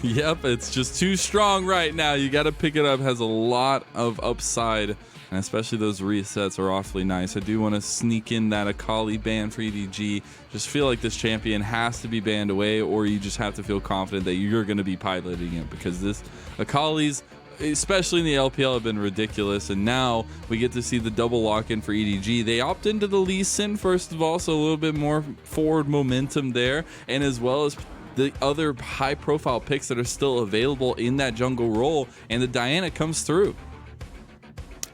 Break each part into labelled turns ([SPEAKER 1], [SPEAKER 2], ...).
[SPEAKER 1] Yep, it's just too strong right now. You got to pick it up. Has a lot of upside, and especially those resets are awfully nice. I do want to sneak in that Akali ban for EDG. Just feel like this champion has to be banned away, or you just have to feel confident that you're going to be piloting it, because this Akali's, especially in the LPL, have been ridiculous, and now we get to see the double lock-in for EDG. They opt into the Lee Sin first of all, so a little bit more forward momentum there, and as well as the other high-profile picks that are still available in that jungle role, and the Diana comes through.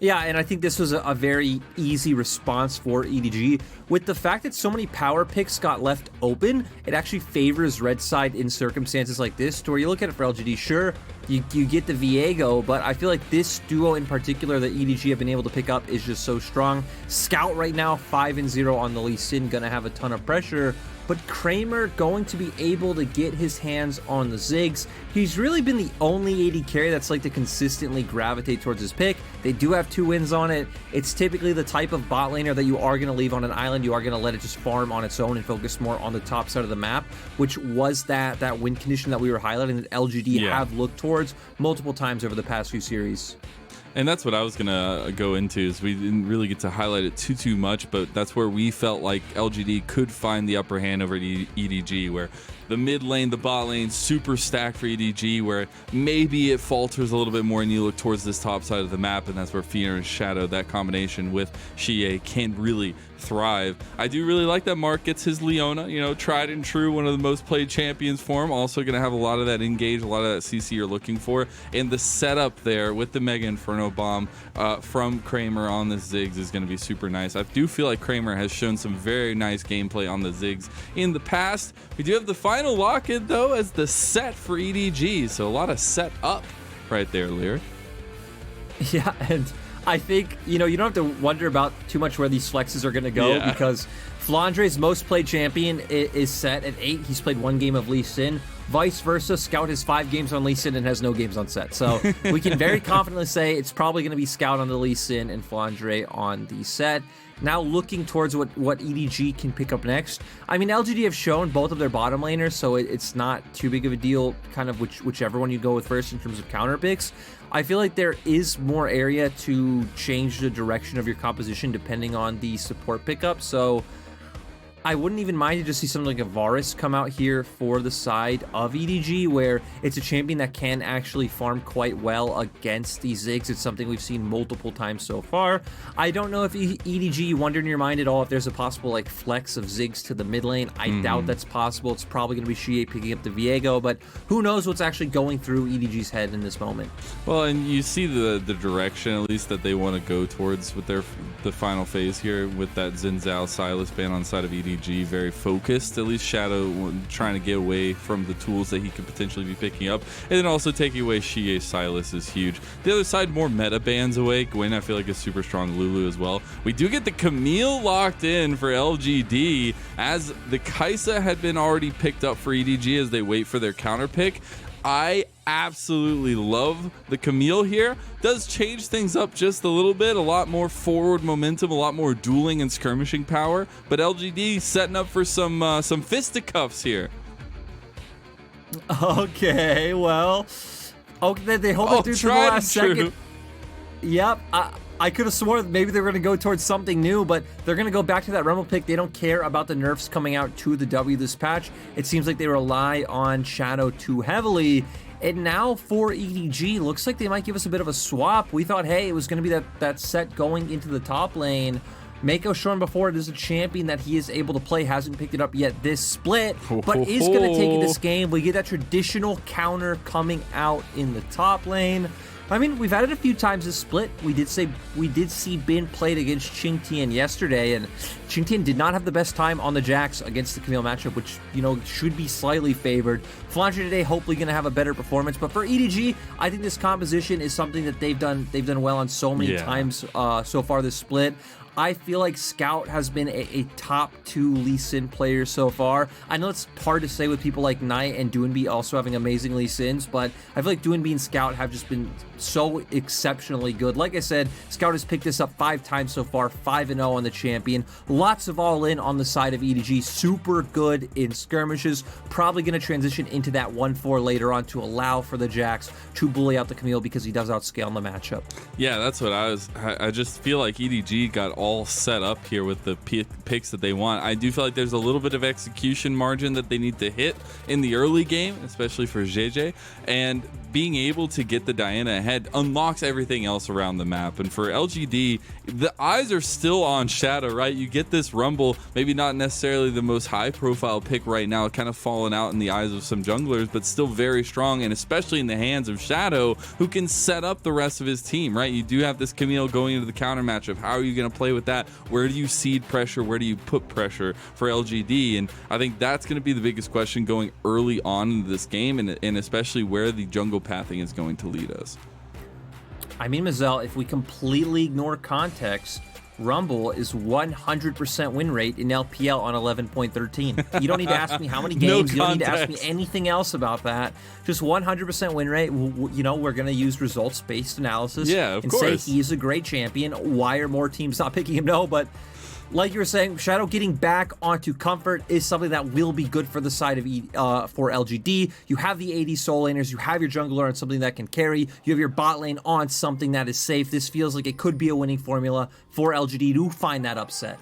[SPEAKER 2] Yeah, and I think this was a very easy response for EDG. With the fact that so many power picks got left open, it actually favors red side in circumstances like this, to where you look at it for LGD, sure, you get the Viego, but I feel like this duo in particular that EDG have been able to pick up is just so strong. Scout right now, 5-0 on the Lee Sin, gonna have a ton of pressure, but Kramer going to be able to get his hands on the Ziggs. He's really been the only AD carry that's like to consistently gravitate towards his pick. They do have 2 wins on it. It's typically the type of bot laner that you are going to leave on an island. You are going to let it just farm on its own and focus more on the top side of the map, which was that win condition that we were highlighting that LGD have looked towards multiple times over the past few series.
[SPEAKER 1] And that's what I was gonna go into, is we didn't really get to highlight it too much, but that's where we felt like LGD could find the upper hand over EDG, where the mid lane, the bot lane, super stacked for EDG, where maybe it falters a little bit more and you look towards this top side of the map, and that's where Fearness, Shadow, that combination with Xiye can really thrive. I do really like that Mark gets his LEona, you know, tried and true, one of the most played champions for him. Also going to have a lot of that engage, a lot of that CC you're looking for. And the setup there with the Mega Inferno bomb from Kramer on the Ziggs is going to be super nice. I do feel like Kramer has shown some very nice gameplay on the Ziggs in the past. We do have the final lock-in, though, as the Sett for EDG. So a lot of set up right there, Lear.
[SPEAKER 2] Yeah, and I think, you know, you don't have to wonder about too much where these flexes are going to go, because Flandre's most played champion is Sett at 8. He's played 1 game of Lee Sin. Vice versa, Scout has 5 games on Lee Sin and has no games on Sett. So we can very confidently say it's probably going to be Scout on the Lee Sin and Flandre on the Sett. Now looking towards what EDG can pick up next. I mean, LGD have shown both of their bottom laners, so it's not too big of a deal, kind of whichever one you go with first in terms of counter picks. I feel like there is more area to change the direction of your composition depending on the support pickup. So I wouldn't even mind to just see something like a Varus come out here for the side of EDG, where it's a champion that can actually farm quite well against these Ziggs. It's something we've seen multiple times so far. I don't know if EDG, you wonder in your mind at all if there's a possible like flex of Ziggs to the mid lane. I doubt that's possible. It's probably going to be Xiye picking up the Viego, but who knows what's actually going through EDG's head in this moment.
[SPEAKER 1] Well, and you see the direction at least that they want to go towards with the final phase here, with that Xin Zhao Sylas ban on side of EDG. Very focused, at least Shadow trying to get away from the tools that he could potentially be picking up, and then also taking away Xiye Sylas is huge. The other side, more meta bans away. Gwen, I feel like, is super strong. Lulu as well. We do get the Camille locked in for LGD, as the Kaisa had been already picked up for EDG as they wait for their counter pick. I absolutely love the Camille here. Does change things up just a little bit. A lot more forward momentum, a lot more dueling and skirmishing power. But LGD setting up for some fisticuffs here.
[SPEAKER 2] Okay, well, okay, they hold it through to the last second. Yep, I could have sworn maybe they were going to go towards something new, but they're going to go back to that Rumble pick. They don't care about the nerfs coming out to the W this patch. It seems like they rely on Shadow too heavily. And now for EDG, looks like they might give us a bit of a swap. We thought, hey, it was going to be that Sett going into the top lane. Meiko shown before, it is a champion that he is able to play, hasn't picked it up yet this split, but is going to take it this game. We get that traditional counter coming out in the top lane. I mean, we've had it a few times this split. We did see Bin played against Qingtian yesterday, and Qingtian did not have the best time on the Jax against the Camille matchup, which, you know, should be slightly favored. Flandre today hopefully going to have a better performance, but for EDG, I think this composition is something that they've done well on so many times so far this split. I feel like Scout has been a top 2 Lee Sin player so far. I know it's hard to say with people like Knight and Doinby also having amazing Lee Sins, but I feel like Doinby and Scout have just been so exceptionally good. Like I said, Scout has picked this up 5 times so far, 5-0 on the champion. Lots of all-in on the side of EDG. Super good in skirmishes. Probably going to transition into that 1-4 later on to allow for the Jax to bully out the Camille because he does outscale in the matchup.
[SPEAKER 1] Yeah, that's what I just feel like EDG got all set up here with the picks that they want. I do feel like there's a little bit of execution margin that they need to hit in the early game, especially for Jiejie, and being able to get the Diana ahead unlocks everything else around the map. And for LGD, the eyes are still on Shadow, right? You get this Rumble, maybe not necessarily the most high profile pick right now, kind of fallen out in the eyes of some junglers, but still very strong, and especially in the hands of Shadow, who can set up the rest of his team, right? You do have this Camille going into the counter matchup. How are you going to play with that? Where do you seed pressure? Where do you put pressure for LGD? And I think that's going to be the biggest question going early on into this game, and especially where the jungle pathing is going to lead us.
[SPEAKER 2] I mean, Mazel, if we completely ignore context, Rumble is 100% win rate in LPL on 11.13. You don't need to ask me how many games. You don't need to ask me anything else about that. Just 100% win rate. You know, we're going to use results-based analysis and say he's a great champion. Why are more teams not picking him? No, but like you were saying, Shadow getting back onto comfort is something that will be good for the side of for LGD. You have the AD soul laners, you have your jungler on something that can carry, you have your bot lane on something that is safe. This feels like it could be a winning formula for LGD to find that upset.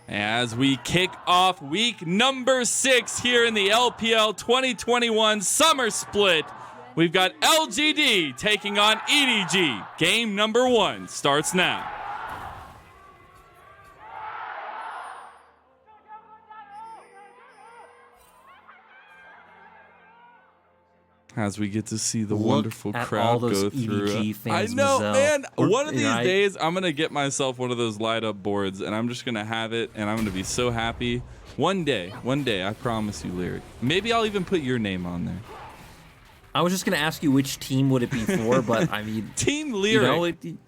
[SPEAKER 1] As we kick off week number 6 here in the LPL 2021 Summer Split, we've got LGD taking on EDG. Game number 1 starts now. As we get to see the wonderful crowd go through. I know, man. One of these days, I'm going to get myself one of those light-up boards, and I'm just going to have it, and I'm going to be so happy. One day, I promise you, Lyric. Maybe I'll even put your name on there.
[SPEAKER 2] I was just going to ask you which team would it be for, but I mean...
[SPEAKER 1] Team Lyric.
[SPEAKER 2] You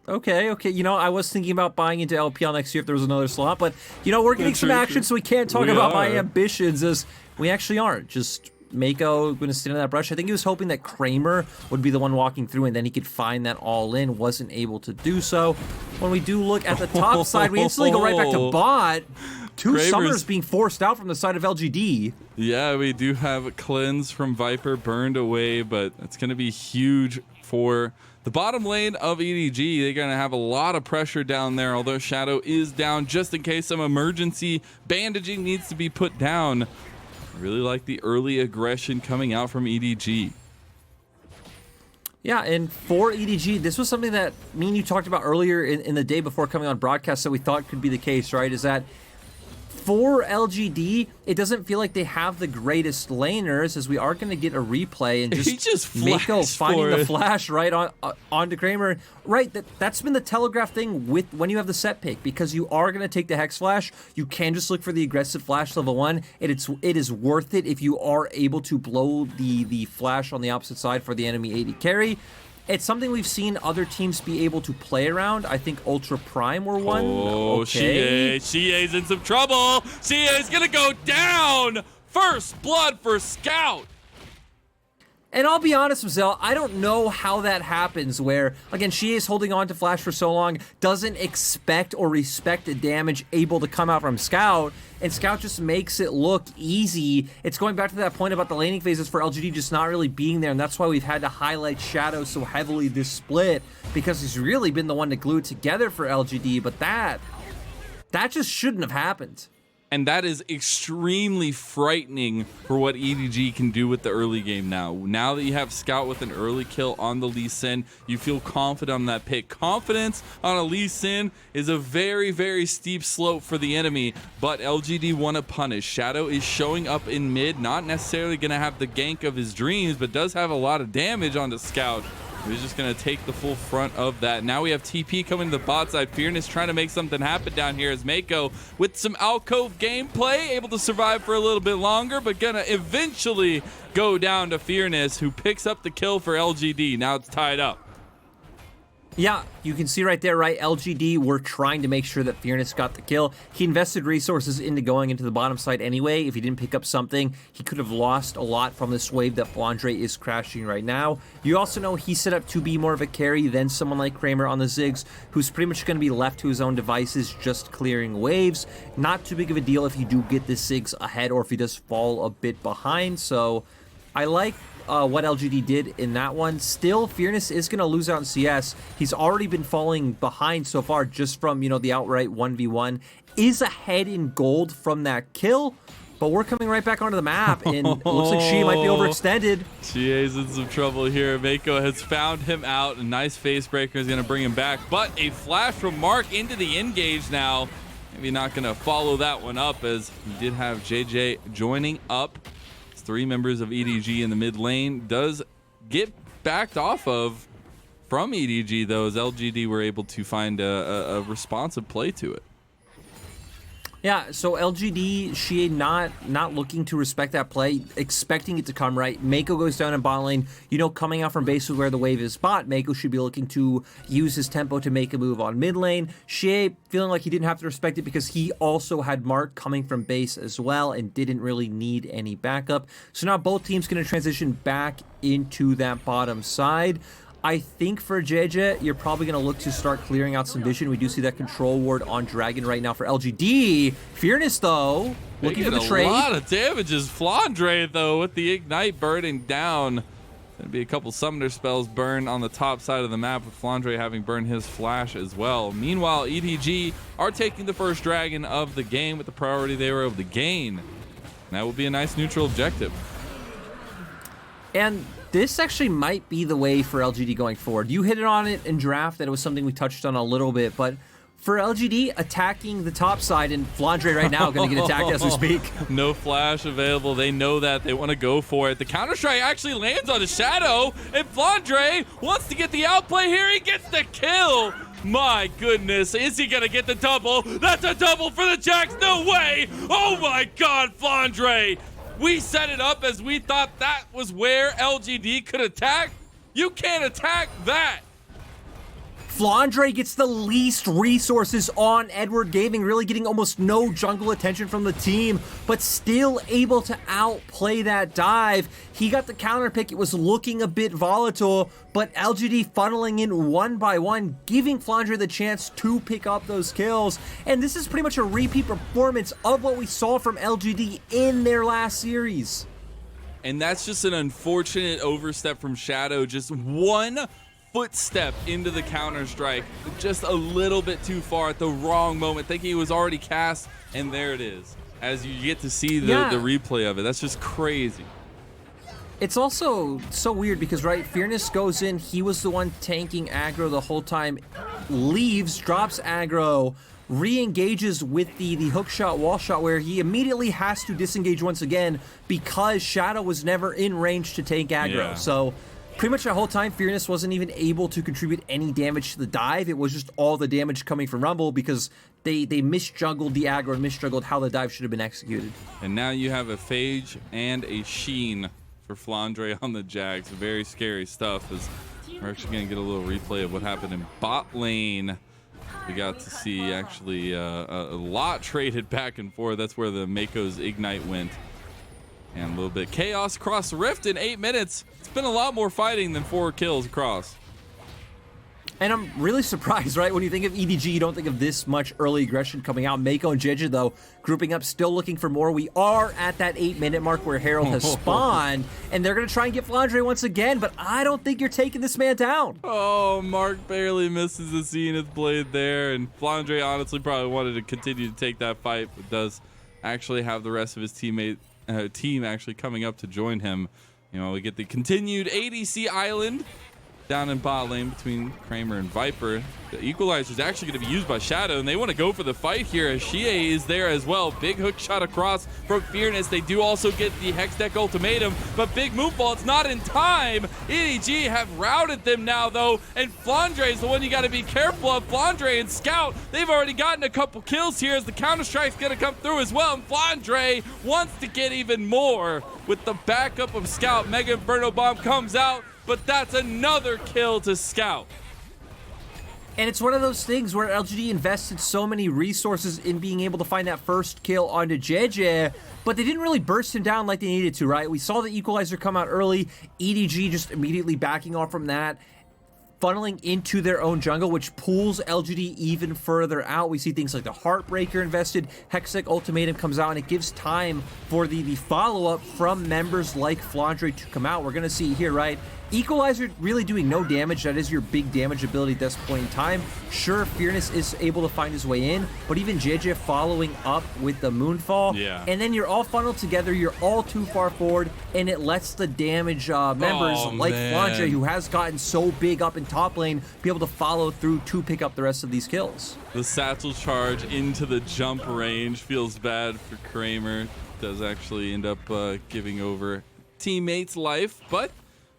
[SPEAKER 2] know, okay. You know, I was thinking about buying into LPL next year if there was another slot, but, you know, we're getting some action, so we can't talk about my ambitions, as we actually aren't. Just... Meiko going to stand on that brush. I think he was hoping that Kramer would be the one walking through and then he could find that all in. Wasn't able to do so. When we do look at the top side, we instantly go right back to bot. Two summoners being forced out from the side of LGD.
[SPEAKER 1] Yeah, we do have a cleanse from Viper burned away, but it's going to be huge for the bottom lane of EDG. They're going to have a lot of pressure down there, although Shadow is down just in case some emergency bandaging needs to be put down. Really like the early aggression coming out from EDG.
[SPEAKER 2] Yeah, and for EDG, this was something that me and you talked about earlier in the day before coming on broadcast that we thought could be the case, right? Is that for LGD, it doesn't feel like they have the greatest laners, as we are going to get a replay and just Meiko finding the flash right onto Kramer. Right, that's been the telegraph thing with when you have the Sett pick, because you are going to take the Hex Flash. You can just look for the aggressive flash level 1. It is worth it if you are able to blow the flash on the opposite side for the enemy AD carry. It's something we've seen other teams be able to play around. I think Ultra Prime were one.
[SPEAKER 1] Oh, Xie's in some trouble. Xie's gonna go down. First blood for Scout.
[SPEAKER 2] And I'll be honest, Mazel, I don't know how that happens where, again, Xiye is holding on to Flash for so long, doesn't expect or respect the damage able to come out from Scout, and Scout just makes it look easy. It's going back to that point about the laning phases for LGD just not really being there, and that's why we've had to highlight Shadow so heavily this split, because he's really been the one to glue it together for LGD, but that just shouldn't have happened.
[SPEAKER 1] And that is extremely frightening for what EDG can do with the early game now. Now that you have Scout with an early kill on the Lee Sin, you feel confident on that pick. Confidence on a Lee Sin is a very, very steep slope for the enemy, but LGD want to punish. Shadow is showing up in mid, not necessarily going to have the gank of his dreams, but does have a lot of damage on the Scout. He's just going to take the full front of that. Now we have TP coming to the bot side. Fearness trying to make something happen down here as Meiko with some alcove gameplay, able to survive for a little bit longer, but going to eventually go down to Fearness, who picks up the kill for LGD. Now it's tied up.
[SPEAKER 2] Yeah, you can see right there, right? LGD were trying to make sure that Fearness got the kill. He invested resources into going into the bottom side anyway. If he didn't pick up something, he could have lost a lot from this wave that Flandre is crashing right now. You also know he's set up to be more of a carry than someone like Kramer on the Ziggs, who's pretty much going to be left to his own devices, just clearing waves. Not too big of a deal if you do get the Ziggs ahead or if he does fall a bit behind. So I like what LGD did in that one. Still, Fearness is going to lose out in CS. He's already been falling behind so far just from, you know, the outright 1v1. Is ahead in gold from that kill, but we're coming right back onto the map, and it looks like Xiye might be overextended.
[SPEAKER 1] Xie's in some trouble here. Meiko has found him out. A nice face breaker is going to bring him back, but a flash from Mark into the engage now. Maybe not going to follow that one up, as he did have Jiejie joining up. 3 members of EDG in the mid lane. Does get backed off of from EDG, though, as LGD were able to find a responsive play to it.
[SPEAKER 2] Yeah, so LGD, Xiye not looking to respect that play, expecting it to come right. Meiko goes down in bot lane. You know, coming out from base where the wave is bot, Meiko should be looking to use his tempo to make a move on mid lane. Xiye feeling like he didn't have to respect it because he also had Mark coming from base as well and didn't really need any backup. So now both teams going to transition back into that bottom side. I think for Jiejie, you're probably going to look to start clearing out some vision. We do see that control ward on Dragon right now for LGD. Fearness, though, looking for the trade.
[SPEAKER 1] A lot of damages. Flandre, though, with the Ignite burning down. Going to be a couple Summoner spells burned on the top side of the map, with Flandre having burned his flash as well. Meanwhile, EDG are taking the first Dragon of the game with the priority they were able to gain. And that will be a nice neutral objective.
[SPEAKER 2] And this actually might be the way for LGD going forward. You hit it on it in draft, that it was something we touched on a little bit, but for LGD, attacking the top side, and Flandre right now going to get attacked as we speak.
[SPEAKER 1] No flash available. They know that. They want to go for it. The counter-strike actually lands on a Shadow, and Flandre wants to get the outplay here. He gets the kill. My goodness, is he going to get the double? That's a double for the Jacks. No way. Oh my God, Flandre. We set it up as we thought that was where LGD could attack. You can't attack that.
[SPEAKER 2] Flandre gets the least resources on Edward Gaming, really getting almost no jungle attention from the team, but still able to outplay that dive. He got the counter pick. It was looking a bit volatile, but LGD funneling in one by one, giving Flandre the chance to pick up those kills. And this is pretty much a repeat performance of what we saw from LGD in their last series.
[SPEAKER 1] And that's just an unfortunate overstep from Shadow. Just one footstep into the counter-strike, just a little bit too far at the wrong moment, thinking he was already cast, and there it is. As you get to see the replay of it, that's just crazy.
[SPEAKER 2] It's also so weird because, right, Fearness goes in, he was the one tanking aggro the whole time, leaves, drops aggro, re-engages with the hook shot, wall shot, where he immediately has to disengage once again because Shadow was never in range to take aggro.
[SPEAKER 1] Yeah.
[SPEAKER 2] So pretty much the whole time, Fearness wasn't even able to contribute any damage to the dive. It was just all the damage coming from Rumble because they misjuggled the aggro and misjuggled how the dive should have been executed.
[SPEAKER 1] And now you have a Phage and a Sheen for Flandre on the Jags. Very scary stuff, as we're actually going to get a little replay of what happened in bot lane. We got to see actually a lot traded back and forth. That's where the Meiko's Ignite went. And a little bit chaos across the Rift in 8 minutes. It's been a lot more fighting than 4 kills across.
[SPEAKER 2] And I'm really surprised, right? When you think of EDG, you don't think of this much early aggression coming out. Meiko and Jiejie, though, grouping up, still looking for more. We are at that 8-minute mark where Herald has spawned, and they're going to try and get Flandre once again, but I don't think you're taking this man down.
[SPEAKER 1] Oh, Mark barely misses the Zenith blade there, and Flandre honestly probably wanted to continue to take that fight, but does actually have the rest of his team actually coming up to join him. You know, we get the continued ADC Island down in bot lane between Kramer and Viper. The equalizer is actually going to be used by Shadow, and they want to go for the fight here as Xiye is there as well. Big hook shot across from Fearness. They do also get the Hex Deck ultimatum, but big move ball, it's not in time. EDG have routed them now, though, and Flandre is the one you got to be careful of. Flandre and Scout, they've already gotten a couple kills here as the counter-strike's going to come through as well, and Flandre wants to get even more with the backup of Scout. Mega Inferno Bomb comes out, but that's another kill to Scout.
[SPEAKER 2] And it's one of those things where LGD invested so many resources in being able to find that first kill onto Jiejie, but they didn't really burst him down like they needed to, right? We saw the equalizer come out early, EDG just immediately backing off from that, funneling into their own jungle, which pulls LGD even further out. We see things like the Heartbreaker invested, Hextech Ultimatum comes out, and it gives time for the follow-up from members like Flandre to come out. We're going to see here, right? Equalizer really doing no damage. That is your big damage ability at this point in time. Sure, Fearness is able to find his way in, but even Jiejie following up with the Moonfall.
[SPEAKER 1] Yeah.
[SPEAKER 2] And then you're all funneled together, you're all too far forward, and it lets the damage members like Flandre, who has gotten so big up in top lane, be able to follow through to pick up the rest of these kills.
[SPEAKER 1] The satchel charge into the jump range feels bad for Kramer. Does actually end up giving over teammates' life, but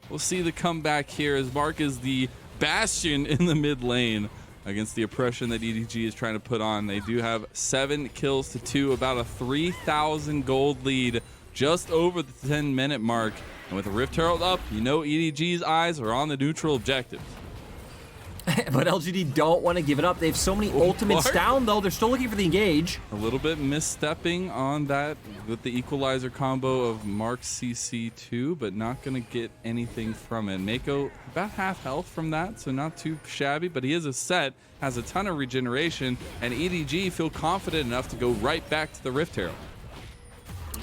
[SPEAKER 1] we'll see the comeback here as Mark is the bastion in the mid lane against the oppression that EDG is trying to put on. They do have 7 kills to 2, about a 3,000 gold lead just over the 10-minute mark. And with the Rift Herald up, you know EDG's eyes are on the neutral objectives.
[SPEAKER 2] But LGD don't want to give it up. They have so many ultimates down, though. They're still looking for the engage.
[SPEAKER 1] A little bit misstepping on that with the equalizer combo of Mark CC2, but not going to get anything from it. Meiko about half health from that, so not too shabby, but he is a Sett, has a ton of regeneration, and EDG feel confident enough to go right back to the Rift Herald.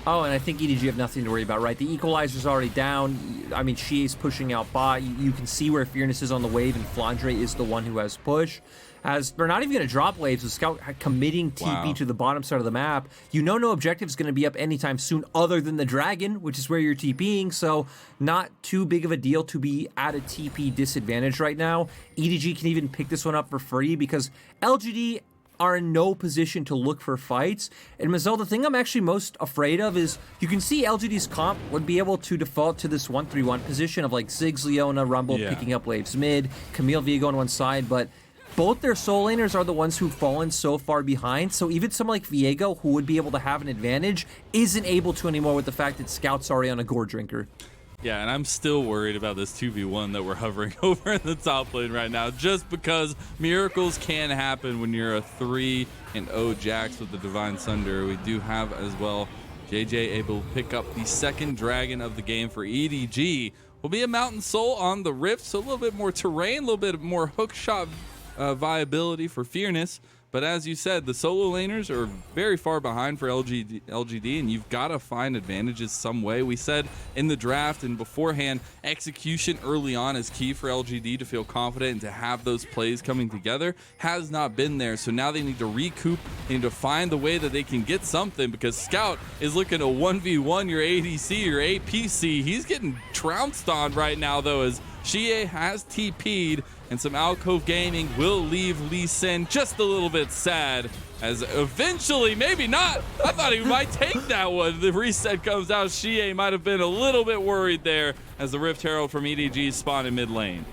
[SPEAKER 2] Oh, and I think EDG have nothing to worry about, right? The equalizer's already down. I mean, Xie's pushing out bot. You can see where Fearness is on the wave, and Flandre is the one who has push. As they're not even going to drop waves, the Scout committing TP to the bottom side of the map. You know no objective is going to be up anytime soon other than the Dragon, which is where you're TPing, so not too big of a deal to be at a TP disadvantage right now. EDG can even pick this one up for free because LGD are in no position to look for fights. And Mazel, the thing I'm actually most afraid of is you can see LGD's comp would be able to default to this 1-3-1 position of like Ziggs, LEona, Rumble picking up waves mid, Camille, Viego on one side, but both their soul laners are the ones who've fallen so far behind, so even someone like Viego, who would be able to have an advantage, isn't able to anymore with the fact that Scout's already on a gore drinker.
[SPEAKER 1] Yeah, and I'm still worried about this 2v1 that we're hovering over in the top lane right now, just because miracles can happen when you're a 3-0 Jax with the Divine Sunder. We do have as well Jiejie able to pick up the second dragon of the game for EDG. Will be a Mountain Soul on the Rift, so a little bit more terrain, a little bit more hook shot viability for Fearness. But as you said, the solo laners are very far behind for LGD, and you've got to find advantages some way. We said in the draft and beforehand, execution early on is key for LGD to feel confident and to have those plays coming together. Has not been there, so now they need to recoup. They need to find the way that they can get something, because Scout is looking to 1v1 your ADC, your APC. He's getting trounced on right now, though, as Xiye has TP'd, and some Alcove Gaming will leave Lee Sin just a little bit sad, as eventually, maybe not, I thought he might take that one. The reset comes out. Xiye might have been a little bit worried there as the Rift Herald from EDG spawned in mid lane.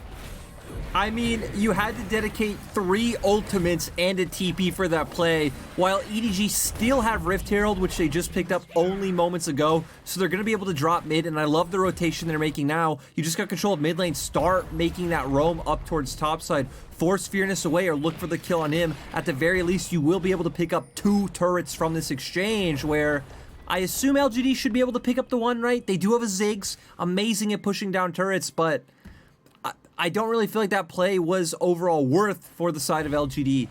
[SPEAKER 2] I mean, you had to dedicate 3 ultimates and a TP for that play, while EDG still have Rift Herald, which they just picked up only moments ago, so they're going to be able to drop mid, and I love the rotation they're making now. You just got control of mid lane, start making that roam up towards topside, force Fearness away or look for the kill on him. At the very least, you will be able to pick up 2 turrets from this exchange, where I assume LGD should be able to pick up the one, right? They do have a Ziggs, amazing at pushing down turrets, but I don't really feel like that play was overall worth for the side of LGD.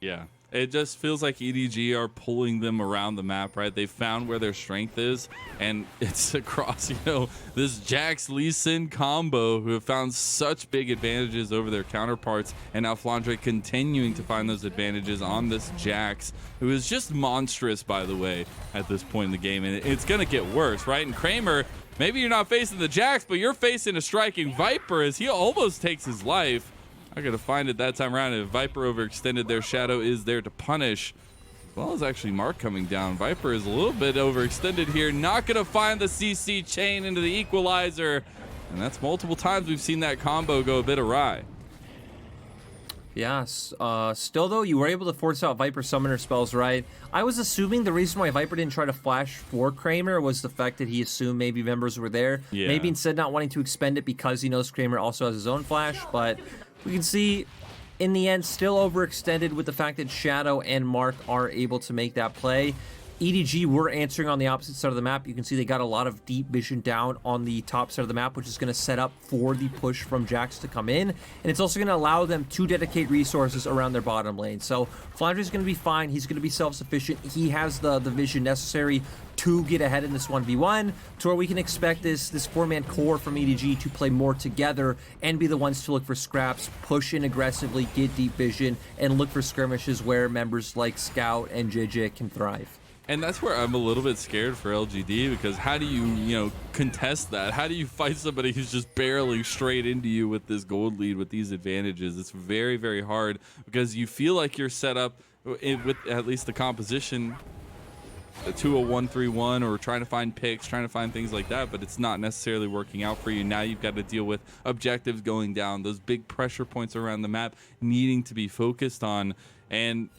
[SPEAKER 1] Yeah, it just feels like EDG are pulling them around the map, right? They found where their strength is, and it's across, you know, this Jax Lee Sin combo, who have found such big advantages over their counterparts, and now Flandre continuing to find those advantages on this Jax, who is just monstrous, by the way, at this point in the game, and it's gonna get worse, right? And Kramer, maybe you're not facing the Jax, but you're facing a striking Viper as he almost takes his life. I gotta find it that time around. If Viper overextended, their shadow is there to punish. As well as actually Mark coming down. Viper is a little bit overextended here. Not gonna find the CC chain into the equalizer. And that's multiple times we've seen that combo go a bit awry.
[SPEAKER 2] Yes. Still, though, you were able to force out Viper summoner spells, right? I was assuming the reason why Viper didn't try to flash for Kramer was the fact that he assumed maybe members were there.
[SPEAKER 1] Yeah.
[SPEAKER 2] Maybe instead not wanting to expend it because he knows Kramer also has his own flash, but we can see in the end, still overextended with the fact that Shadow and Mark are able to make that play. EDG were answering on the opposite side of the map. You can see they got a lot of deep vision down on the top side of the map, which is going to set up for the push from Jax to come in. And it's also going to allow them to dedicate resources around their bottom lane. So Flandre is going to be fine. He's going to be self-sufficient. He has the vision necessary to get ahead in this 1v1, to where we can expect this four-man core from EDG to play more together and be the ones to look for scraps, push in aggressively, get deep vision, and look for skirmishes where members like Scout and Jiejie can thrive.
[SPEAKER 1] And that's where I'm a little bit scared for LGD, because how do you, contest that? How do you fight somebody who's just barely straight into you with this gold lead, with these advantages? It's very, very hard, because you feel like you're set up with at least the composition to a 1-3-1, or trying to find picks, trying to find things like that, but it's not necessarily working out for you. Now you've got to deal with objectives going down, those big pressure points around the map needing to be focused on. And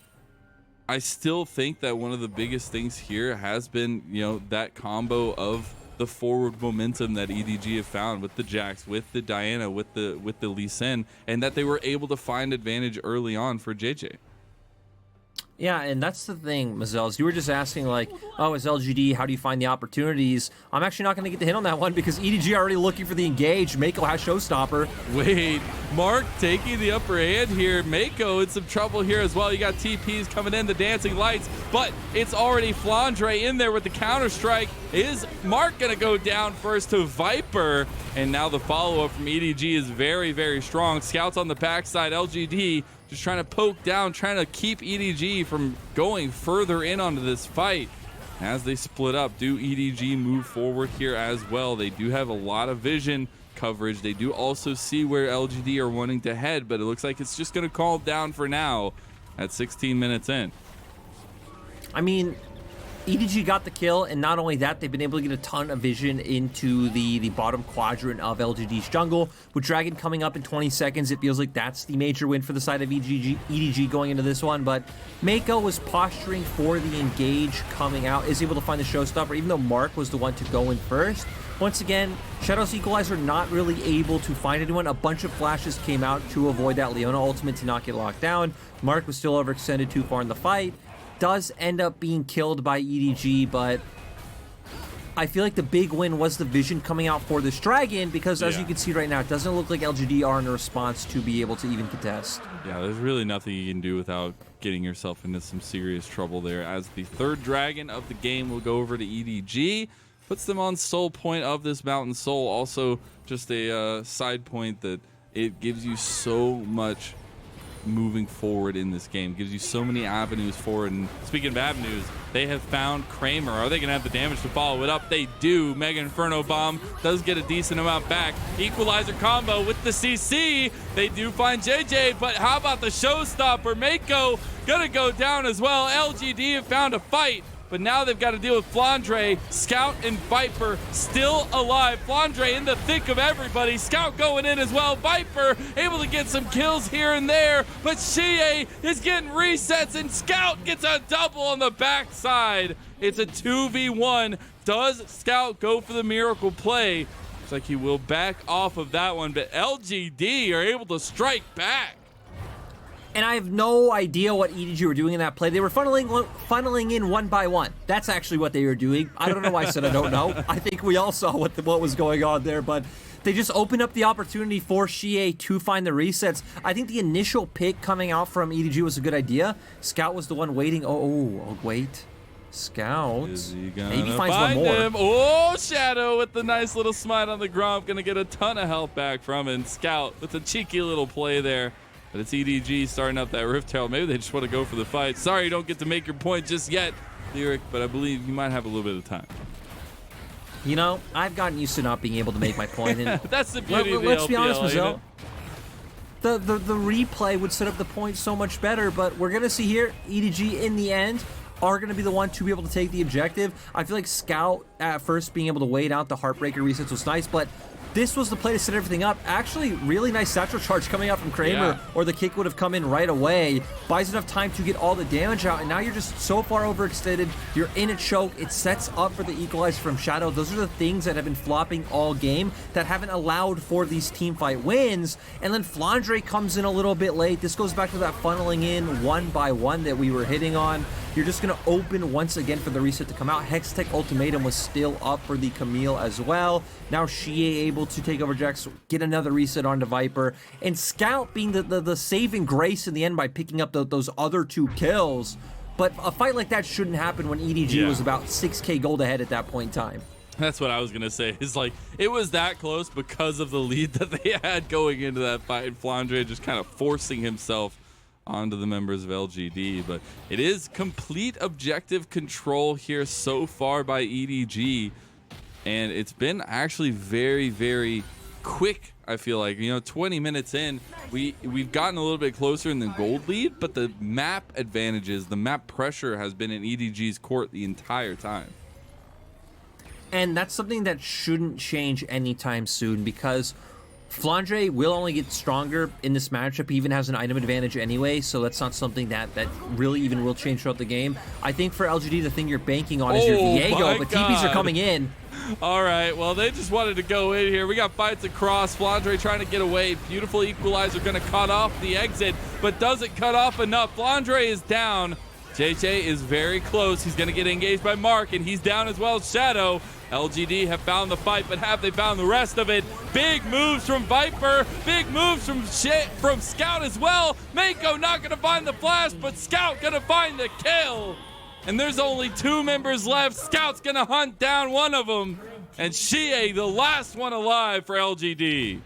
[SPEAKER 1] I still think that one of the biggest things here has been, that combo of the forward momentum that EDG have found with the Jax, with the Diana, with the Lee Sin, and that they were able to find advantage early on for Jiejie.
[SPEAKER 2] Yeah, and that's the thing, Mazel. You were just asking, like, oh, is LGD, how do you find the opportunities? I'm actually not going to get the hit on that one, because EDG are already looking for the engage. Meiko has Showstopper.
[SPEAKER 1] Wait, Mark taking the upper hand here. Meiko in some trouble here as well. You got TPs coming in, the dancing lights, but it's already Flandre in there with the counter-strike. Is Mark going to go down first to Viper? And now the follow-up from EDG is very, very strong. Scouts on the backside, LGD just trying to poke down, trying to keep EDG from going further in onto this fight. As they split up, do EDG move forward here as well? They do have a lot of vision coverage. They do also see where LGD are wanting to head, but it looks like it's just going to calm down for now at 16 minutes in.
[SPEAKER 2] I mean, EDG got the kill, and not only that, they've been able to get a ton of vision into the bottom quadrant of LGD's jungle. With Dragon coming up in 20 seconds, it feels like that's the major win for the side of EDG going into this one. But Meiko was posturing for the engage coming out, is able to find the showstopper, even though Mark was the one to go in first. Once again, Shadow's Equalizer not really able to find anyone. A bunch of flashes came out to avoid that LEona ultimate to not get locked down. Mark was still overextended too far in the fight. Does end up being killed by EDG, but I feel like the big win was the vision coming out for this Dragon, because as you can see right now, it doesn't look like LGD are in a response to be able to even contest.
[SPEAKER 1] Yeah, there's really nothing you can do without getting yourself into some serious trouble there, as the third Dragon of the game will go over to EDG. Puts them on soul point of this Mountain Soul. Also, just a side point that it gives you so much moving forward in this game, gives you so many avenues forward. And speaking of avenues, they have found Kramer. Are they gonna have the damage to follow it up? They do. Mega Inferno Bomb does get a decent amount back. Equalizer combo with the CC. They do find Jiejie, but how about the showstopper? Meiko gonna go down as well. LGD have found a fight, but now they've got to deal with Flandre. Scout and Viper still alive. Flandre in the thick of everybody. Scout going in as well. Viper able to get some kills here and there, but Xiye is getting resets, and Scout gets a double on the backside. It's a 2v1. Does Scout go for the miracle play? Looks like he will back off of that one, but LGD are able to strike back.
[SPEAKER 2] And I have no idea what EDG were doing in that play. They were funneling in one by one. That's actually what they were doing. I don't know why I said I don't know. I think we all saw what was going on there, but they just opened up the opportunity for Xiye to find the resets. I think the initial pick coming out from EDG was a good idea. Scout was the one waiting. Oh, wait. Scout.
[SPEAKER 1] Is he gonna
[SPEAKER 2] maybe finds
[SPEAKER 1] find
[SPEAKER 2] one more.
[SPEAKER 1] him? Oh, Shadow with the nice little smite on the Gromp. Gonna get a ton of health back from him. Scout with a cheeky little play there. But it's EDG starting up that Rift Herald. Maybe they just want to go for the fight. Sorry you don't get to make your point just yet, Lyric, but I believe you might have a little bit of time.
[SPEAKER 2] You know, I've gotten used to not being able to make my point. And
[SPEAKER 1] that's the beauty of the
[SPEAKER 2] let's
[SPEAKER 1] LPL,
[SPEAKER 2] be honest, Mazel.
[SPEAKER 1] The
[SPEAKER 2] replay would set up the point so much better, but we're going to see here, EDG in the end are going to be the one to be able to take the objective. I feel like Scout at first being able to wait out the Heartbreaker resets was nice, but this was the play to set everything up. Actually, really nice satchel charge coming out from Kramer, or the kick would have come in right away. Buys enough time to get all the damage out, and now you're just so far overextended. You're in a choke. It sets up for the equalizer from Shadow. Those are the things that have been flopping all game that haven't allowed for these team fight wins. And then Flandre comes in a little bit late. This goes back to that funneling in one by one that we were hitting on. You're just going to open once again for the reset to come out. Hextech Ultimatum was still up for the Camille as well. Now Xiye able to take over Jax, get another reset onto Viper, and Scout being the saving grace in the end by picking up those other 2 kills. But a fight like that shouldn't happen when EDG was about 6k gold ahead at that point in time.
[SPEAKER 1] That's what I was going to say. It's like, it was that close because of the lead that they had going into that fight. Flandre just kind of forcing himself onto the members of LGD, but it is complete objective control here so far by EDG, and it's been actually very, very quick. I feel like, you know, 20 minutes in, we've gotten a little bit closer in the gold lead, but the map advantages, the map pressure has been in EDG's court the entire time.
[SPEAKER 2] And that's something that shouldn't change anytime soon, because Flandre will only get stronger in this matchup. He even has an item advantage anyway, so that's not something that really even will change throughout the game. I think for LGD, the thing you're banking on is your Viego, but TPs are coming in.
[SPEAKER 1] All right, well, they just wanted to go in here. We got fights across. Flandre trying to get away. Beautiful equalizer going to cut off the exit, but doesn't cut off enough. Flandre is down. Jiejie is very close. He's going to get engaged by Mark, and he's down as well as Shadow. LGD have found the fight, but have they found the rest of it? Big moves from Viper. Big moves from Scout as well. Meiko not going to find the flash, but Scout going to find the kill. And there's only 2 members left. Scout's going to hunt down one of them. And Xiye, the last one alive for LGD.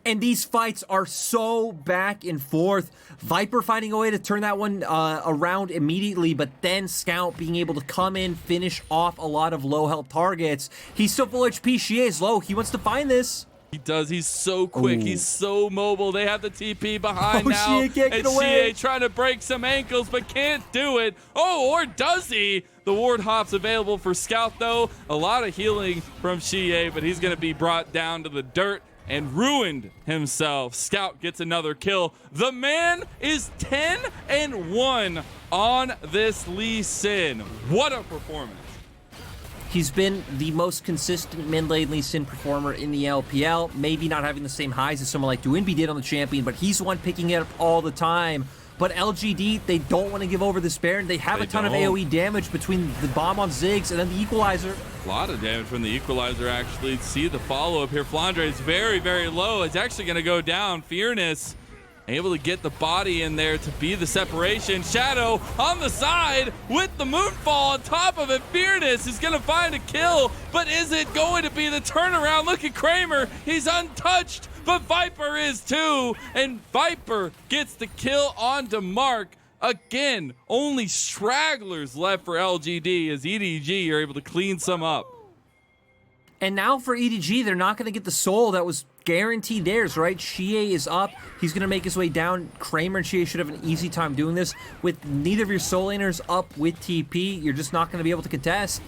[SPEAKER 2] And these fights are so back and forth. Viper finding a way to turn that one around immediately, but then Scout being able to come in, finish off a lot of low health targets. He's still full HP. Xiye is low. He wants to find this.
[SPEAKER 1] He does. He's so quick. Ooh. He's so mobile. They have the TP behind now.
[SPEAKER 2] Xiye can't get away.
[SPEAKER 1] Xiye trying to break some ankles, but can't do it. Oh, or does he? The ward hop's available for Scout, though. A lot of healing from Xiye, but he's going to be brought down to the dirt and ruined himself. Scout gets another kill. The man is 10-1 on this Lee Sin. What a performance.
[SPEAKER 2] He's been the most consistent mid-lane Lee Sin performer in the LPL. Maybe not having the same highs as someone like Duinby did on the champion, but he's the one picking it up all the time. But LGD, they don't want to give over this Baron. They have a ton of AoE damage between the bomb on Ziggs and then the equalizer.
[SPEAKER 1] A lot of damage from the equalizer, actually. See the follow-up here. Flandre is very, very low. It's actually going to go down. Fearness able to get the body in there to be the separation. Shadow on the side with the moonfall on top of it. Fearness is going to find a kill, but is it going to be the turnaround? Look at Kramer. He's untouched, but Viper is too, and Viper gets the kill onto Mark. Again, only stragglers left for LGD as EDG are able to clean some up.
[SPEAKER 2] And now for EDG, they're not going to get the soul that was guaranteed theirs, right? Xiye is up. He's going to make his way down. Kramer and Xiye should have an easy time doing this. With neither of your soul laners up with TP, you're just not going to be able to contest.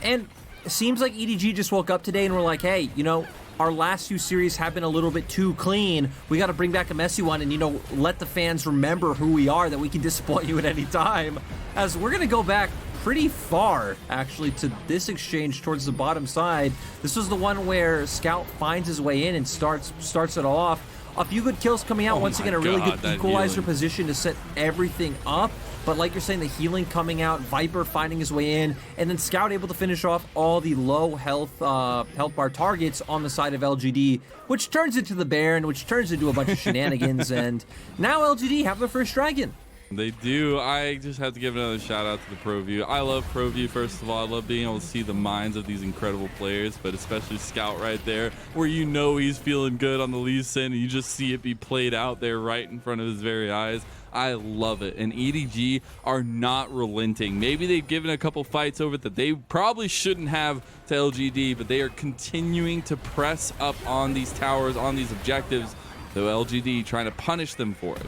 [SPEAKER 2] And it seems like EDG just woke up today and were like, hey, you know, our last few series have been a little bit too clean. We got to bring back a messy one and, you know, let the fans remember who we are, that we can disappoint you at any time. As we're going to go back pretty far, actually, to this exchange towards the bottom side. This was the one where Scout finds his way in and starts it all off. A few good kills coming out. Once again, a really good equalizer position to set everything up. But like you're saying, the healing coming out, Viper finding his way in, and then Scout able to finish off all the low health bar targets on the side of LGD, which turns into the Baron, which turns into a bunch of shenanigans, and now LGD have their first dragon.
[SPEAKER 1] They do. I just have to give another shout out to the Pro View. I love Pro View, first of all. I love being able to see the minds of these incredible players, but especially Scout right there, where you know he's feeling good on the Lee Sin, and you just see it be played out there right in front of his very eyes. I love it. And EDG are not relenting. Maybe they've given a couple fights over it that they probably shouldn't have to LGD, but they are continuing to press up on these towers, on these objectives, though LGD trying to punish them for it.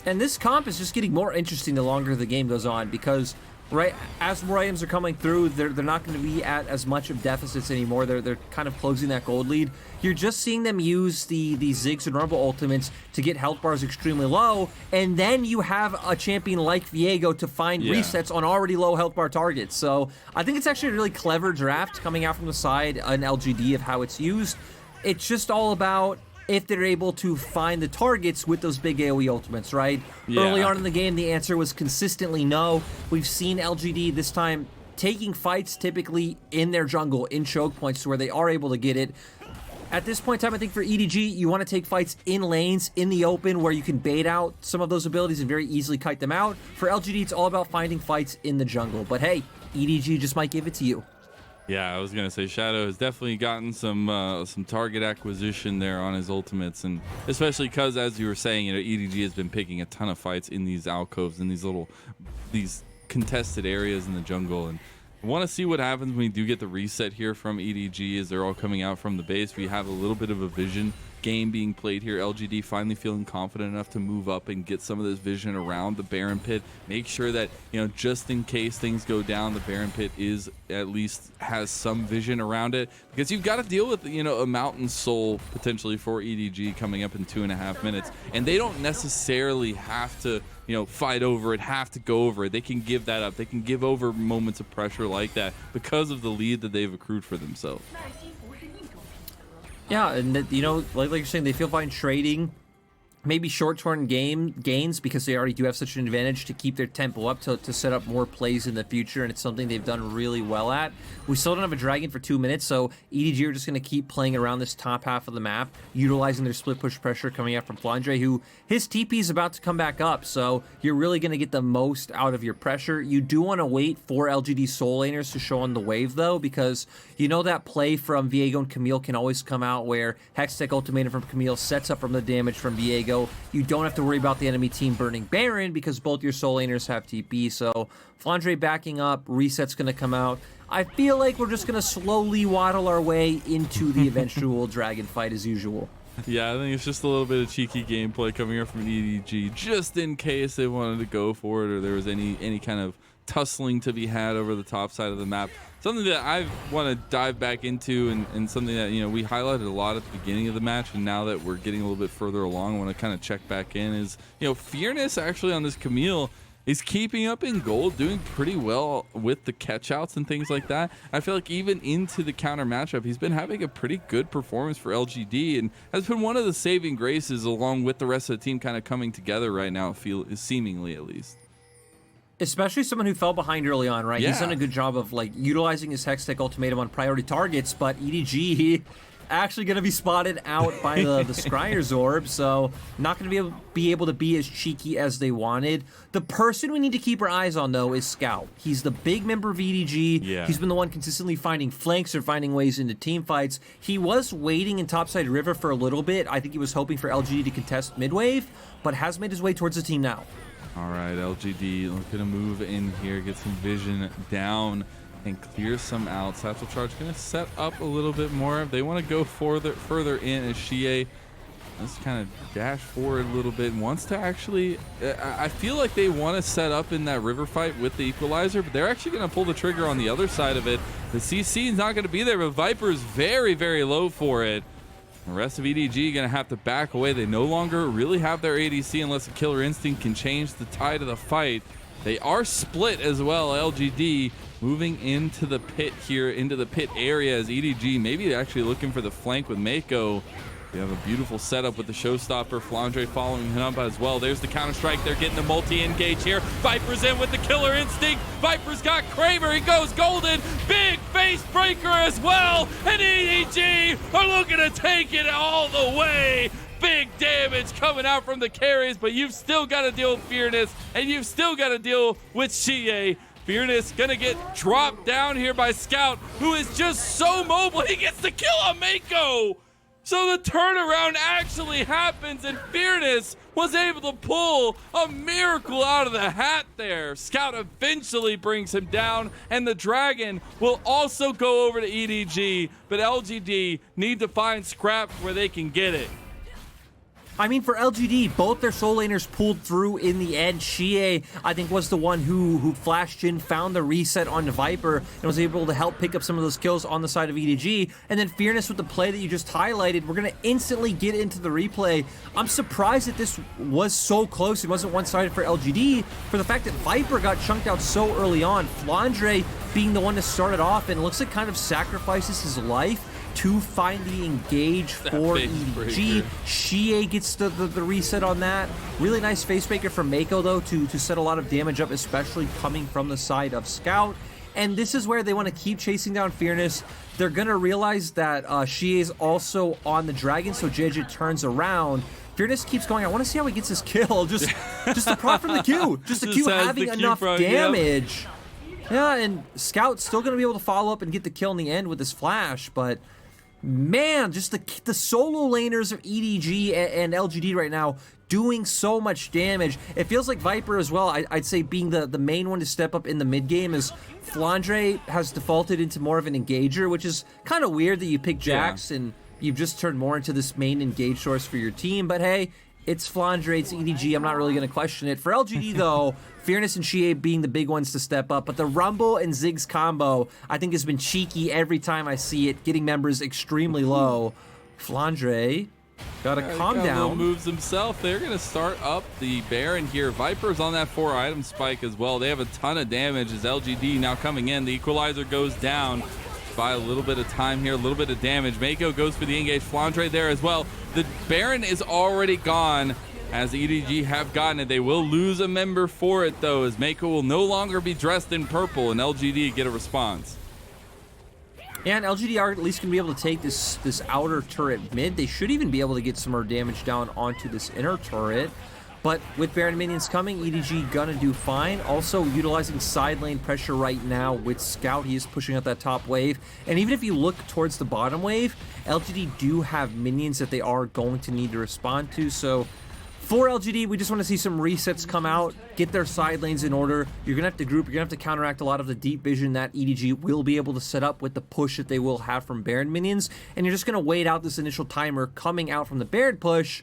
[SPEAKER 2] And this comp is just getting more interesting the longer the game goes on, because right? As more items are coming through, they're not going to be at as much of deficits anymore. They're kind of closing that gold lead. You're just seeing them use the Ziggs and Rumble ultimates to get health bars extremely low, and then you have a champion like Viego to find resets on already low health bar targets. So I think it's actually a really clever draft coming out from the side, an LGD of how it's used. It's just all about if they're able to find the targets with those big AoE ultimates, right? Early on in the game, the answer was consistently no. We've seen LGD this time taking fights typically in their jungle, in choke points, to where they are able to get it. At this point in time, I think for EDG, you want to take fights in lanes, in the open, where you can bait out some of those abilities and very easily kite them out. For LGD, it's all about finding fights in the jungle. But hey, EDG just might give it to you.
[SPEAKER 1] Yeah, I was gonna say Shadow has definitely gotten some target acquisition there on his ultimates, and especially because, as you were saying, EDG has been picking a ton of fights in these alcoves, in these contested areas in the jungle, and I want to see what happens when we do get the reset here from EDG as they're all coming out from the base. We have a little bit of a vision game being played here. LGD finally feeling confident enough to move up and get some of this vision around the Baron Pit. Make sure that, just in case things go down, the Baron Pit is at least has some vision around it, because you've got to deal with, a Mountain Soul potentially for EDG coming up in 2.5 minutes, and they don't necessarily have to fight over it, have to go over it. They can give that up. They can give over moments of pressure like that because of the lead that they've accrued for themselves.
[SPEAKER 2] Yeah, and like you're saying, they feel fine trading maybe short-term gains because they already do have such an advantage to keep their tempo up to set up more plays in the future, and it's something they've done really well at. We still don't have a dragon for 2 minutes, so EDG are just going to keep playing around this top half of the map, utilizing their split push pressure coming out from Flandre, who his TP is about to come back up, so you're really going to get the most out of your pressure. You do want to wait for LGD soul laners to show on the wave, though, because that play from Viego and Camille can always come out where Hextech Ultimatum from Camille sets up from the damage from Viego. You don't have to worry about the enemy team burning Baron because both your soul laners have TP. So Flandre backing up, reset's going to come out. I feel like we're just going to slowly waddle our way into the eventual dragon fight as usual.
[SPEAKER 1] Yeah, I think it's just a little bit of cheeky gameplay coming here from EDG, just in case they wanted to go for it or there was any kind of tussling to be had over the top side of the map. Something that I want to dive back into, and something that we highlighted a lot at the beginning of the match, and now that we're getting a little bit further along, I want to kind of check back in, is Fearness actually on this Camille is keeping up in gold, doing pretty well with the catch-outs and things like that. I feel like even into the counter matchup, he's been having a pretty good performance for LGD, and has been one of the saving graces along with the rest of the team kind of coming together right now, seemingly at least.
[SPEAKER 2] Especially someone who fell behind early on, right?
[SPEAKER 1] Yeah.
[SPEAKER 2] He's done a good job of utilizing his Hextech Ultimatum on priority targets, but EDG actually going to be spotted out by the Scryer's Orb, so not going to be able to be as cheeky as they wanted. The person we need to keep our eyes on, though, is Scout. He's the big member of EDG.
[SPEAKER 1] Yeah.
[SPEAKER 2] He's been the one consistently finding flanks or finding ways into team fights. He was waiting in topside river for a little bit. I think he was hoping for LGD to contest mid-wave, but has made his way towards the team now.
[SPEAKER 1] All right, LGD looking to move in here, get some vision down, and clear some out. Satchel Charge going to set up a little bit more. They want to go further in as Xiye. Let's kind of dash forward a little bit and wants to actually, I feel like they want to set up in that river fight with the equalizer, but they're actually going to pull the trigger on the other side of it. The CC is not going to be there, but Viper is very, very low for it. The rest of EDG going to have to back away. They no longer really have their ADC unless a Killer Instinct can change the tide of the fight. They are split as well. LGD moving into the pit here, into the pit area as EDG maybe actually looking for the flank with Meiko. They have a beautiful setup with the showstopper. Flandre following him up as well. There's the counter-strike. They're getting the multi-engage here. Viper's in with the Killer Instinct. Viper's got Kramer. He goes golden. Big face breaker as well. And EDG are looking to take it all the way. Big damage coming out from the carries, but you've still got to deal with Fearness, and you've still got to deal with Xiye. Fearness gonna get dropped down here by Scout, who is just so mobile. He gets the kill on Meiko. So the turnaround actually happens, and Fearness was able to pull a miracle out of the hat there. Scout eventually brings him down, and the Dragon will also go over to EDG, but LGD need to find scraps where they can get it.
[SPEAKER 2] I mean, for LGD, both their soul laners pulled through in the end. Xiye, I think, was the one who flashed in, found the reset on Viper, and was able to help pick up some of those kills on the side of EDG. And then Fearness with the play that you just highlighted. We're going to instantly get into the replay. I'm surprised that this was so close. It wasn't one-sided for LGD, for the fact that Viper got chunked out so early on. Flandre being the one to start it off, and it looks like kind of sacrifices his life to find the engage for EDG. Xiye gets the reset on that. Really nice face breaker from Meiko, though, to set a lot of damage up, especially coming from the side of Scout. And this is where they want to keep chasing down Fearness. They're going to realize that Xiye is also on the Dragon, so Jiejie turns around. Fearness keeps going. I want to see how he gets his kill. Just the prop from the Q. Just the Q having enough damage. Yeah, and Scout's still going to be able to follow up and get the kill in the end with his flash, but man, just the solo laners of EDG and LGD right now doing so much damage. It feels like Viper as well, I'd say, being the main one to step up in the mid game, as Flandre has defaulted into more of an engager, which is kind of weird that you pick Jax and you've just turned more into this main engage source for your team. But hey, it's Flandre, it's EDG. I'm not really going to question it. For LGD, though, Fearness and Xiye being the big ones to step up. But the Rumble and Ziggs combo, I think, has been cheeky every time I see it, getting members extremely low. Flandre, gotta calm down.
[SPEAKER 1] Moves himself. They're going to start up the Baron here. Viper's on that 4-item spike as well. They have a ton of damage as LGD now coming in. The equalizer goes down. By a little bit of time here, a little bit of damage. Meiko goes for the engage. Flandre there as well. The Baron is already gone, as EDG have gotten it. They will lose a member for it, though, as Meiko will no longer be dressed in purple, and LGD get a response.
[SPEAKER 2] Yeah, and LGD are at least going to be able to take this outer turret mid. They should even be able to get some more damage down onto this inner turret. But with Baron minions coming, EDG gonna do fine. Also utilizing side lane pressure right now with Scout. He is pushing out that top wave. And even if you look towards the bottom wave, LGD do have minions that they are going to need to respond to. So for LGD, we just want to see some resets come out, get their side lanes in order. You're gonna have to group, you're gonna have to counteract a lot of the deep vision that EDG will be able to set up with the push that they will have from Baron minions. And you're just gonna wait out this initial timer coming out from the Baron push.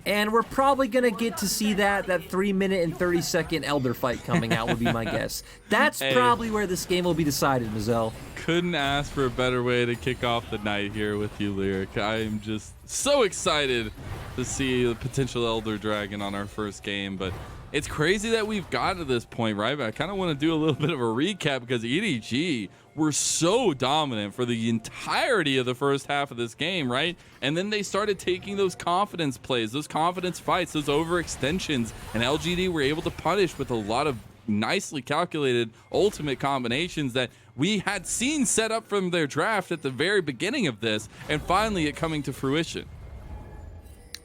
[SPEAKER 2] And we're probably going to get to see that 3-minute and 30-second Elder fight coming out would be my guess. That's probably where this game will be decided, Mazel.
[SPEAKER 1] Couldn't ask for a better way to kick off the night here with you, Lyric. I am just so excited to see the potential Elder Dragon on our first game, but it's crazy that we've gotten to this point, right? But I kind of want to do a little bit of a recap, because EDG were so dominant for the entirety of the first half of this game, right? And then they started taking those confidence plays, those confidence fights, those overextensions, and LGD were able to punish with a lot of nicely calculated ultimate combinations that we had seen set up from their draft at the very beginning of this, and finally it coming to fruition.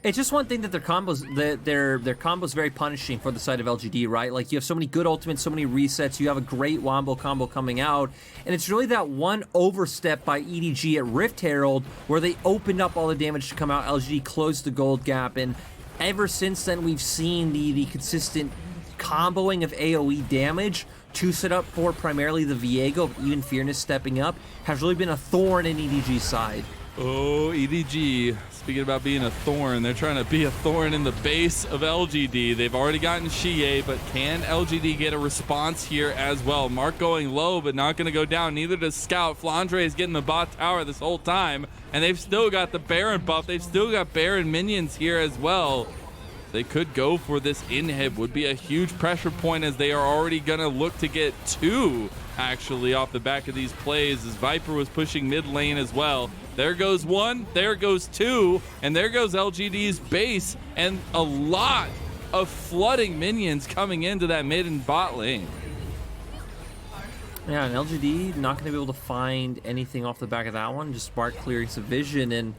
[SPEAKER 2] It's just one thing that their combos, their combos very punishing for the side of LGD, right? Like, you have so many good ultimates, so many resets, you have a great Wombo combo coming out, and it's really that one overstep by EDG at Rift Herald where they opened up all the damage to come out. LGD closed the gold gap, and ever since then we've seen the consistent comboing of AoE damage to set up for primarily the Viego, even Fearness stepping up, has really been a thorn in EDG's side.
[SPEAKER 1] Oh, EDG, speaking about being a thorn, they're trying to be a thorn in the base of LGD. They've already gotten Xiye, but can LGD get a response here as well? Mark going low, but not going to go down. Neither does Scout. Flandre is getting the bot tower this whole time, and they've still got the Baron buff. They've still got Baron minions here as well. They could go for this inhib. Would be a huge pressure point, as they are already going to look to get two, actually, off the back of these plays, as Viper was pushing mid lane as well. There goes one, there goes two, and there goes LGD's base, and a lot of flooding minions coming into that mid and bot lane.
[SPEAKER 2] Yeah, and LGD not going to be able to find anything off the back of that one, just Spark clearing some vision. And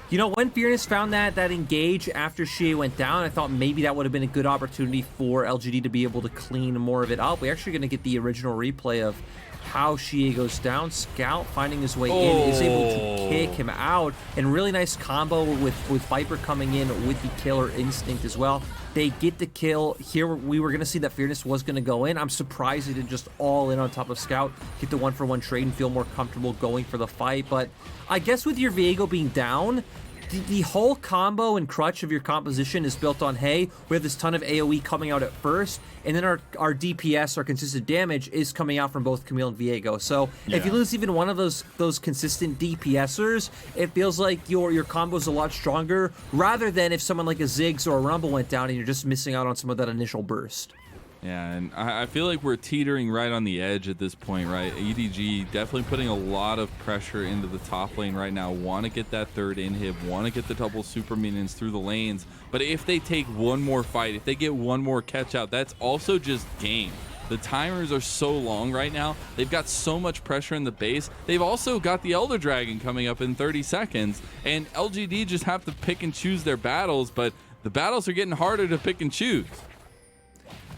[SPEAKER 2] you know, when Fearness found that engage after Xiye went down, I thought maybe that would have been a good opportunity for LGD to be able to clean more of it up. We're actually going to get the original replay of how Xiye goes down. Scout finding his way in, is able to kick him out, and really nice combo with Viper coming in with the killer instinct as well. They get the kill here. We were going to see that Fearness was going to go in. I'm surprised he didn't just all in on top of Scout, get the 1-for-1 trade and feel more comfortable going for the fight. But I guess with your Viego being down, the whole combo and crutch of your composition is built on, hey, we have this ton of AoE coming out at first, and then our DPS, our consistent damage, is coming out from both Camille and Viego. So if you lose even one of those consistent DPSers, it feels like your combo's a lot stronger, rather than if someone like a Ziggs or a Rumble went down and you're just missing out on some of that initial burst.
[SPEAKER 1] Yeah, and I feel like we're teetering right on the edge at this point, right? EDG definitely putting a lot of pressure into the top lane right now. Want to get that third inhib, want to get the double super minions through the lanes. But if they take one more fight, if they get one more catch out, that's also just game. The timers are so long right now. They've got so much pressure in the base. They've also got the Elder Dragon coming up in 30 seconds. And LGD just have to pick and choose their battles, but the battles are getting harder to pick and choose.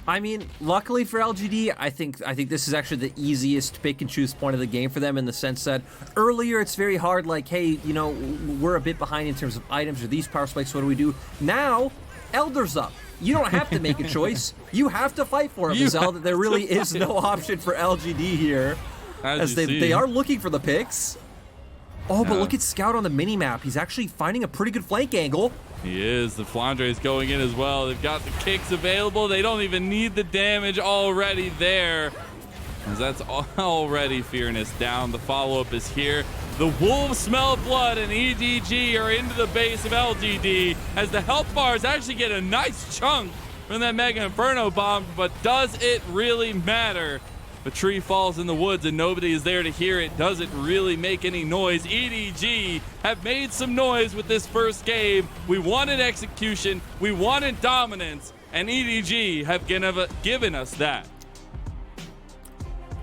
[SPEAKER 2] I mean, luckily for LGD, I think this is actually the easiest pick and choose point of the game for them, in the sense that earlier it's very hard, like, hey, you know, we're a bit behind in terms of items or these power spikes, what do we do? Now, Elder's up. You don't have to make a choice. You have to fight for it, Mazel. There really is no option for LGD here, as they are looking for the picks. Oh, but look at Scout on the mini-map. He's actually finding a pretty good flank angle.
[SPEAKER 1] He is. The Flandre is going in as well. They've got the kicks available. They don't even need the damage already there, as that's already Fearness down. The follow-up is here. The Wolves smell blood, and EDG are into the base of LGD, as the health bars actually get a nice chunk from that Mega Inferno bomb, but does it really matter? The tree falls in the woods and nobody is there to hear it. Doesn't really make any noise. EDG have made some noise with this first game. We wanted execution, we wanted dominance, and EDG have given us that.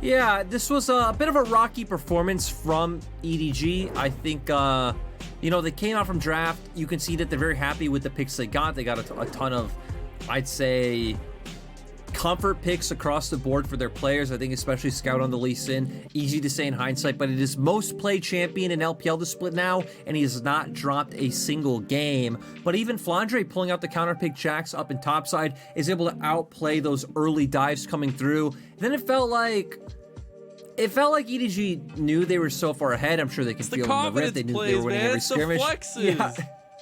[SPEAKER 2] Yeah, this was a bit of a rocky performance from EDG. I think, you know, they came out from draft. You can see that they're very happy with the picks they got. They got a ton of, I'd say, comfort picks across the board for their players. I think especially Scout on the Lee Sin. Easy to say in hindsight, but it is most played champion in LPL to split now, and he has not dropped a single game. But even Flandre pulling out the counter pick jacks up in topside is able to outplay those early dives coming through. Then it felt like EDG knew they were so far ahead. I'm sure they could feel it in the rift. They knew they were winning every skirmish.
[SPEAKER 1] Yeah.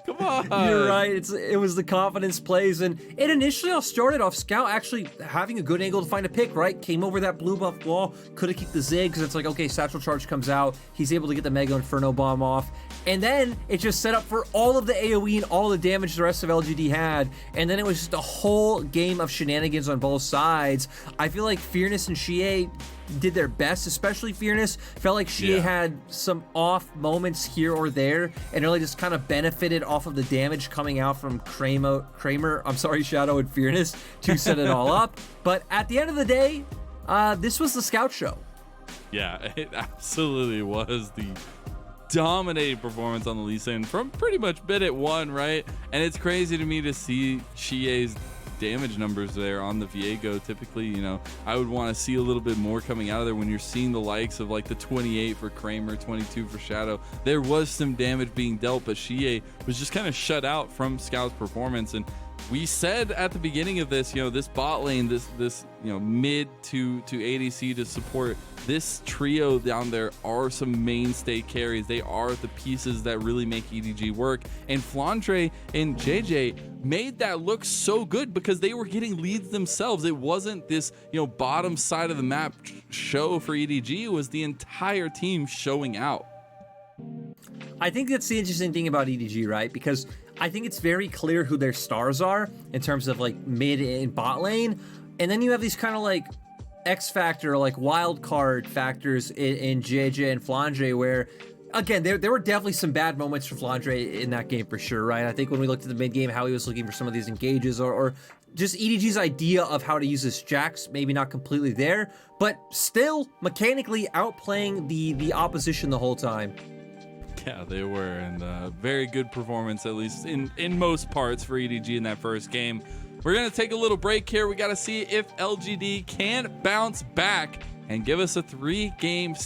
[SPEAKER 1] Come on.
[SPEAKER 2] You're right. It was the confidence plays, and it initially all started off Scout actually having a good angle to find a pick, right? Came over that blue buff wall, could have kicked the Zig, because it's like, okay, Satchel Charge comes out, he's able to get the Mega Inferno bomb off, and then it just set up for all of the AoE and all the damage the rest of LGD had, and then it was just a whole game of shenanigans on both sides. I feel like Fearness and Xiye did their best, especially Fearness. Felt like Xiye had some off moments here or there, and really just kind of benefited off of the damage coming out from Kramer, I'm sorry, Shadow and Fearness to set it all up. But at the end of the day, this was the Scout show.
[SPEAKER 1] Yeah, it absolutely was the dominating performance on the Lee Sin from pretty much bid at one, right? And it's crazy to me to see Xie's damage numbers there on the Viego. Typically, you know, I would want to see a little bit more coming out of there when you're seeing the likes of like the 28 for Kramer, 22 for Shadow. There was some damage being dealt, but Xiye was just kind of shut out from Scout's performance. And we said at the beginning of this, you know, this bot lane, this you know, mid to ADC to support this trio down there are some mainstay carries. They are the pieces that really make EDG work. And Flandre and Jiejie made that look so good because they were getting leads themselves. It wasn't this, you know, bottom side of the map show for EDG. It was the entire team showing out.
[SPEAKER 2] I think that's the interesting thing about EDG, right? Because I think it's very clear who their stars are in terms of like mid and bot lane. And then you have these kind of like X factor, like wild card factors in Jiejie and Flandre, where again, there were definitely some bad moments for Flandre in that game for sure, right? I think when we looked at the mid game, how he was looking for some of these engages, or just EDG's idea of how to use his jacks, maybe not completely there, but still mechanically outplaying the opposition the whole time.
[SPEAKER 1] Yeah, they were, and very good performance, at least in most parts, for EDG in that first game. We're going to take a little break here. We got to see if LGD can bounce back and give us a 3-game